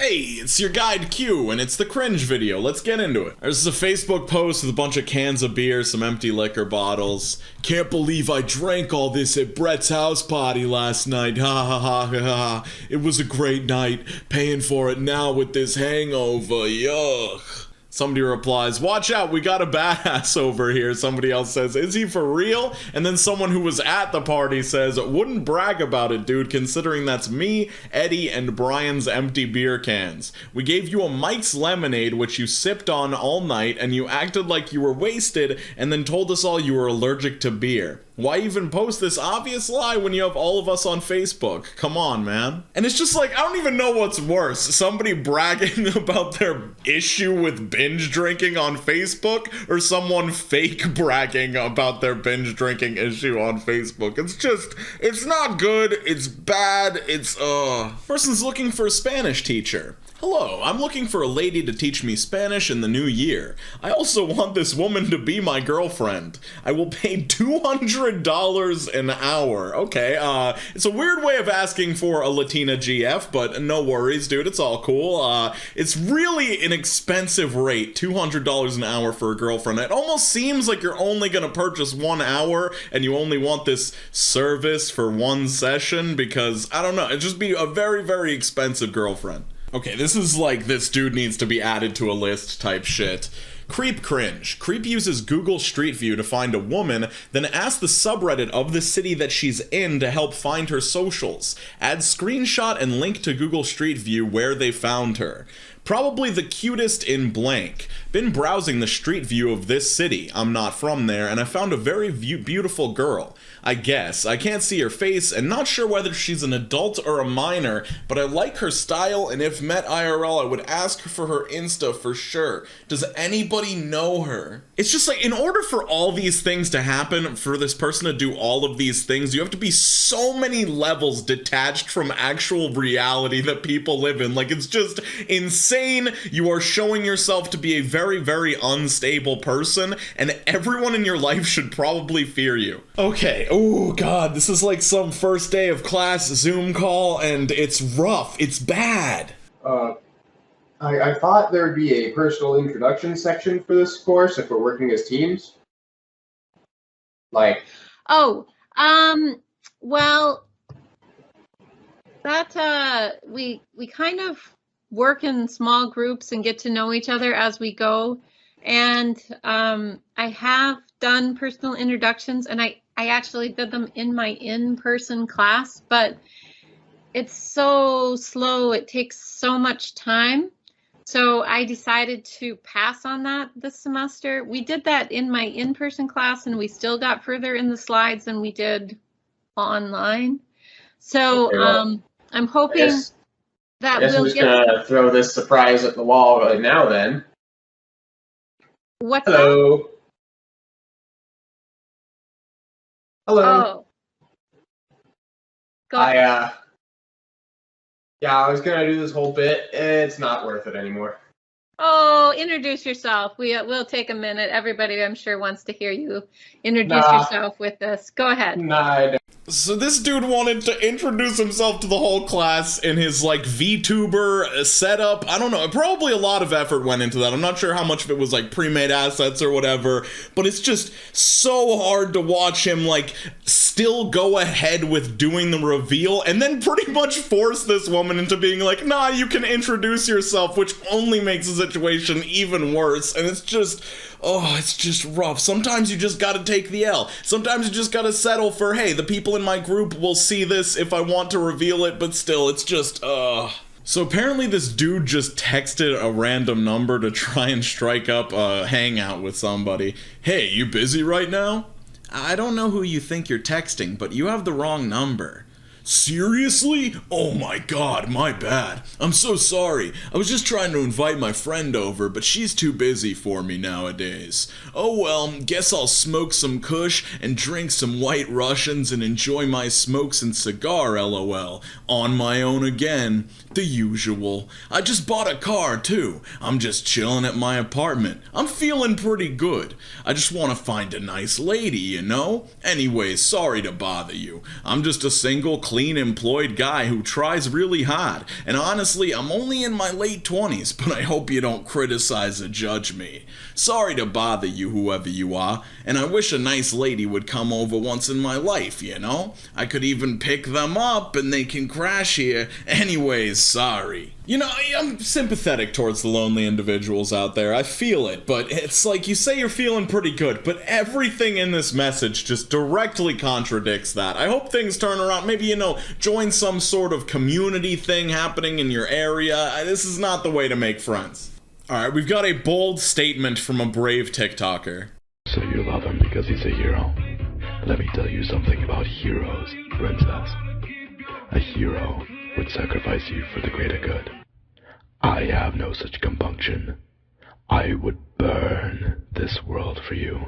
Hey, it's your guide Q, and it's the cringe video. Let's get into it. This is a Facebook post with a bunch of cans of beer, some empty liquor bottles. Can't believe I drank all this at Brett's house party last night. Ha ha ha ha ha. It was a great night. Paying for it now with this hangover. Yuck. Somebody replies, watch out, we got a badass over here. Somebody else says, is he for real? And then someone who was at the party says, wouldn't brag about it, dude, considering that's me, Eddie, and Brian's empty beer cans. We gave you a Mike's lemonade, which you sipped on all night, and you acted like you were wasted, and then told us all you were allergic to beer. Why even post this obvious lie when you have all of us on Facebook? Come on, man. And it's just like, I don't even know what's worse. Somebody bragging about their issue with binge drinking on Facebook, or someone fake bragging about their binge drinking issue on Facebook. It's not good, it's bad, Person's looking for a Spanish teacher. Hello, I'm looking for a lady to teach me Spanish in the new year. I also want this woman to be my girlfriend. I will pay $200 an hour. Okay, it's a weird way of asking for a Latina GF, but no worries, dude, it's all cool. It's really an expensive rate, $200 an hour for a girlfriend. It almost seems like you're only gonna purchase 1 hour, and you only want this service for 1 session, because, I don't know, it'd just be a very, very expensive girlfriend. Okay, this is like this dude needs to be added to a list type shit. Creep cringe. Creep uses Google Street View to find a woman, then asks the subreddit of the city that she's in to help find her socials. Add screenshot and link to Google Street View where they found her. Probably the cutest in blank. Been browsing the street view of this city. I'm not from there, and I found a very beautiful girl. I guess. I can't see her face, and not sure whether she's an adult or a minor, but I like her style, and if met IRL, I would ask her for her Insta for sure. Does anybody know her? It's just like, in order for all these things to happen, for this person to do all of these things, you have to be so many levels detached from actual reality that people live in. Like, it's just insane. You are showing yourself to be a very, very unstable person, and everyone in your life should probably fear you. Okay, oh god, this is like some first day of class Zoom call, and it's rough, it's bad. I thought there would be a personal introduction section for this course if we're working as teams. Like... well, that, we kind of work in small groups and get to know each other as we go, and I have done personal introductions, and I actually did them in my in-person class, but it's so slow, it takes so much time, so I decided to pass on that this semester. We did that in my in-person class, and we still got further in the slides than we did online, so I'm hoping that we'll just gonna throw this surprise at the wall right now then. What's Hello. That? Hello. Oh. Go ahead. I was gonna do this whole bit. It's not worth it anymore. Oh, introduce yourself. We'll take a minute. Everybody, I'm sure, wants to hear you introduce yourself with this. Go ahead. Nah, I don't. So this dude wanted to introduce himself to the whole class in his, like, VTuber setup. I don't know, probably a lot of effort went into that. I'm not sure how much of it was, like, pre-made assets or whatever, but it's just so hard to watch him, like, still go ahead with doing the reveal and then pretty much force this woman into being like, nah, you can introduce yourself, which only makes the situation even worse, and it's just... oh, it's just rough. Sometimes you just gotta take the L. Sometimes you just gotta settle for, hey, the people in my group will see this if I want to reveal it, but still, it's just, So apparently this dude just texted a random number to try and strike up a hangout with somebody. Hey, you busy right now? I don't know who you think you're texting, but you have the wrong number. Seriously? Oh my god, my bad. I'm so sorry. I was just trying to invite my friend over, but she's too busy for me nowadays. Oh well, guess I'll smoke some kush and drink some White Russians and enjoy my smokes and cigar, lol. On my own again. The usual. I just bought a car too. I'm just chilling at my apartment. I'm feeling pretty good. I just want to find a nice lady, you know? Anyways, sorry to bother you. I'm just a single, clean clean, employed guy who tries really hard. And honestly, I'm only in my late 20s, but I hope you don't criticize or judge me. Sorry to bother you, whoever you are, and I wish a nice lady would come over once in my life, you know? I could even pick them up and they can crash here. Anyways, sorry. You know, I'm sympathetic towards the lonely individuals out there. I feel it, but it's like you say you're feeling pretty good, but everything in this message just directly contradicts that. I hope things turn around. Maybe, you know, join some sort of community thing happening in your area. This is not the way to make friends. Alright, we've got a bold statement from a brave TikToker. So you love him because he's a hero. Let me tell you something about heroes, princess. A hero would sacrifice you for the greater good. I have no such compunction. I would burn this world for you.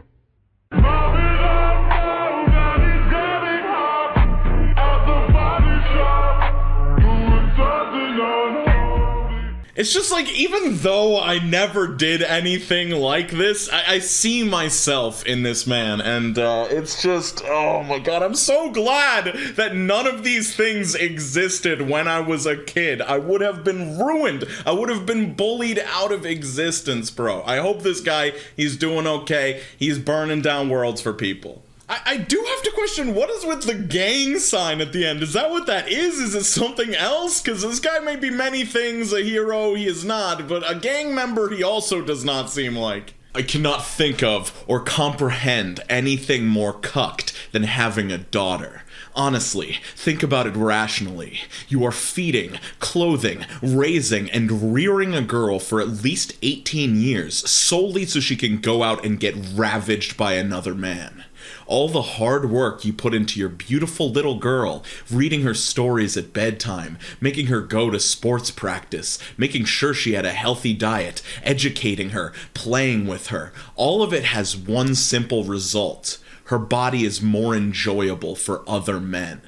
It's just like, even though I never did anything like this, I see myself in this man, and it's just, oh my god, I'm so glad that none of these things existed when I was a kid. I would have been ruined. I would have been bullied out of existence, bro. I hope this guy, he's doing okay. He's burning down worlds for people. I do have to question, what is with the gang sign at the end? Is that what that is? Is it something else? Because this guy may be many things, a hero he is not, but a gang member he also does not seem like. I cannot think of or comprehend anything more cucked than having a daughter. Honestly, think about it rationally. You are feeding, clothing, raising, and rearing a girl for at least 18 years solely so she can go out and get ravaged by another man. All the hard work you put into your beautiful little girl, reading her stories at bedtime, making her go to sports practice, making sure she had a healthy diet, educating her, playing with her, all of it has one simple result. Her body is more enjoyable for other men.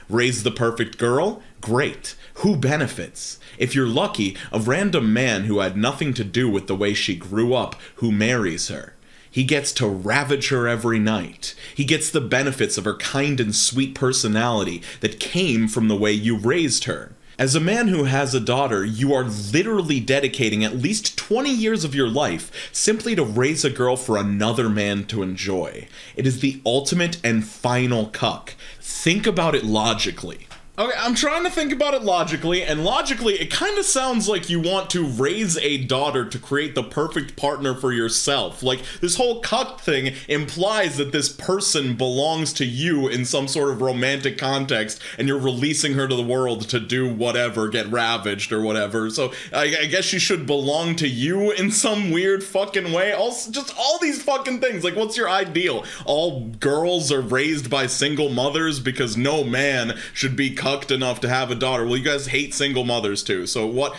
Raise the perfect girl? Great. Who benefits? If you're lucky, a random man who had nothing to do with the way she grew up who marries her. He gets to ravage her every night. He gets the benefits of her kind and sweet personality that came from the way you raised her. As a man who has a daughter, you are literally dedicating at least 20 years of your life simply to raise a girl for another man to enjoy. It is the ultimate and final cuck. Think about it logically. Okay, I'm trying to think about it logically, and logically, it kind of sounds like you want to raise a daughter to create the perfect partner for yourself. Like, this whole cuck thing implies that this person belongs to you in some sort of romantic context, and you're releasing her to the world to do whatever, get ravaged or whatever. So, I guess she should belong to you in some weird fucking way. Also, just all these fucking things. Like, what's your ideal? All girls are raised by single mothers because no man should be cucked enough to have a daughter. Well, you guys hate single mothers too. So what?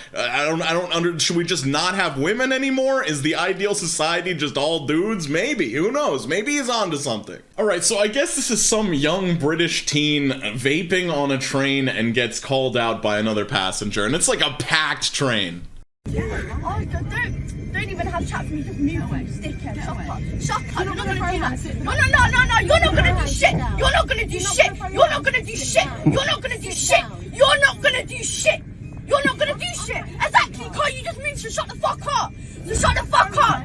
Should we just not have women anymore? Is the ideal society just all dudes? Maybe. Who knows? Maybe he's onto something. All right. So I guess this is some young British teen vaping on a train and gets called out by another passenger, and it's like a packed train. Oh, don't even have chat for me, just move away. Stickhead, shut up, you're not gonna do that. No, you're not gonna do shit. You're not gonna do shit. You're not gonna do shit. You're not gonna do shit. You're not gonna do shit. You're not gonna do shit. Exactly, Carl, you just moved, so shut the fuck up. So shut the fuck up.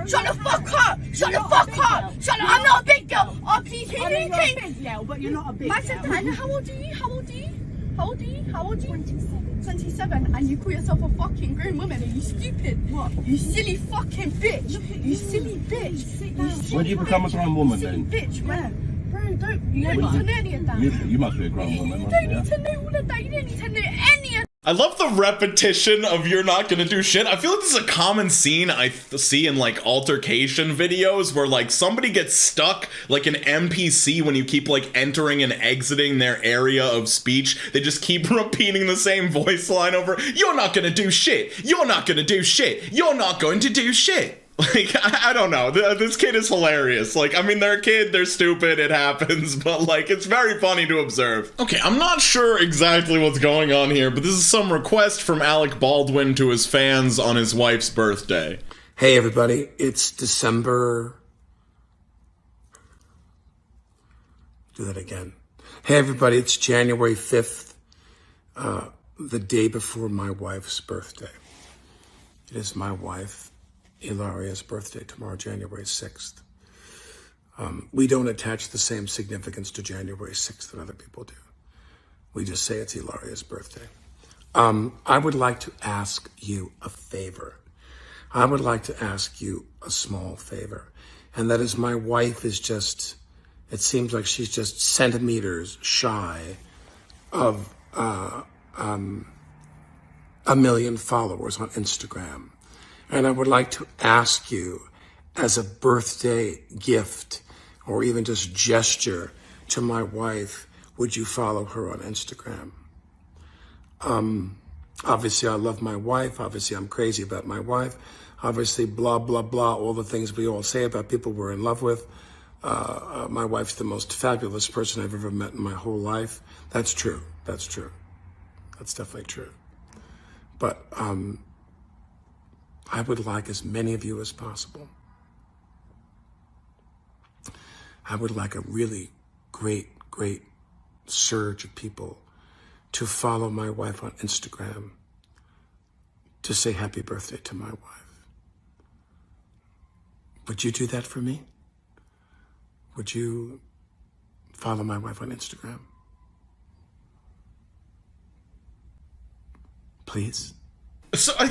Shut the fuck up. Shut the fuck up. Shut up. I'm not a big girl. Oh, please, who do you think? Big girl, but you're not a big girl. How old are you? How old are you? How old are you? How old are you? 27, and you call yourself a fucking grown woman? Are you stupid? What? You silly fucking bitch. You silly bitch. When do you become a grown woman then? Bitch, man. Bro, you don't need to know any of that. You must be a grown woman. You don't need to know all of that. You don't need to know any of that. I love the repetition of "you're not gonna do shit." I feel like this is a common scene I see in like altercation videos where like somebody gets stuck like an NPC when you keep like entering and exiting their area of speech. They just keep repeating the same voice line over. "You're not gonna do shit. You're not gonna do shit. You're not going to do shit." Like, I don't know. This kid is hilarious. Like, I mean, they're a kid, they're stupid, it happens, but, like, it's very funny to observe. Okay, I'm not sure exactly what's going on here, but this is some request from Alec Baldwin to his fans on his wife's birthday. Hey, everybody. It's December... Do that again. Hey everybody, it's January 5th, the day before my wife's birthday. It is my wife, Ilaria's birthday tomorrow, January 6th. We don't attach the same significance to January 6th that other people do. We just say it's Ilaria's birthday. I would like to ask you a favor. I would like to ask you a small favor. And that is, my wife is just, it seems like she's just centimeters shy of 1 million followers on Instagram. And I would like to ask you, as a birthday gift or even just gesture to my wife, would you follow her on Instagram? Obviously, I love my wife. Obviously, I'm crazy about my wife. Obviously, blah, blah, blah, all the things we all say about people we're in love with. My wife's the most fabulous person I've ever met in my whole life. That's true. That's true. That's definitely true. But I would like as many of you as possible. I would like a really great surge of people to follow my wife on Instagram, to say happy birthday to my wife. Would you do that for me? Would you follow my wife on Instagram? Please? So, I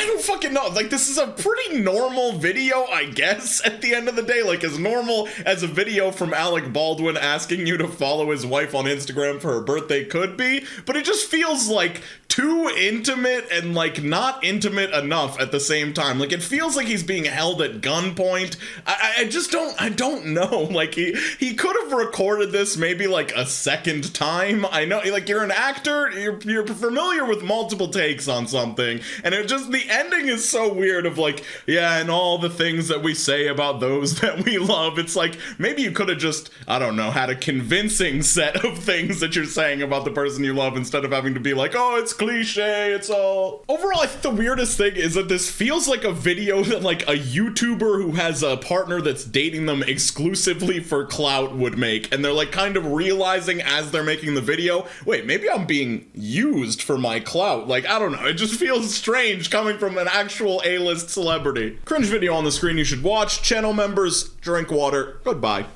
don't fucking know. Like, this is a pretty normal video, I guess, at the end of the day. Like, as normal as a video from Alec Baldwin asking you to follow his wife on Instagram for her birthday could be. But it just feels, like, too intimate and, like, not intimate enough at the same time. Like, it feels like he's being held at gunpoint. I don't know. Like, he could have recorded this maybe, like, a second time. I know, like, you're an actor. You're familiar with multiple takes on something, and it just, the ending is so weird of like, yeah, and all the things that we say about those that we love. It's like, maybe you could have just, I don't know, had a convincing set of things that you're saying about the person you love instead of having to be like, oh, it's cliche, it's all. Overall, I think the weirdest thing is that this feels like a video that like a YouTuber who has a partner that's dating them exclusively for clout would make, and they're like kind of realizing as they're making the video, wait, maybe I'm being used for my clout. Like, I don't know, it just feels strange coming from an actual A-list celebrity. Cringe video on the screen you should watch. Channel members, drink water. Goodbye.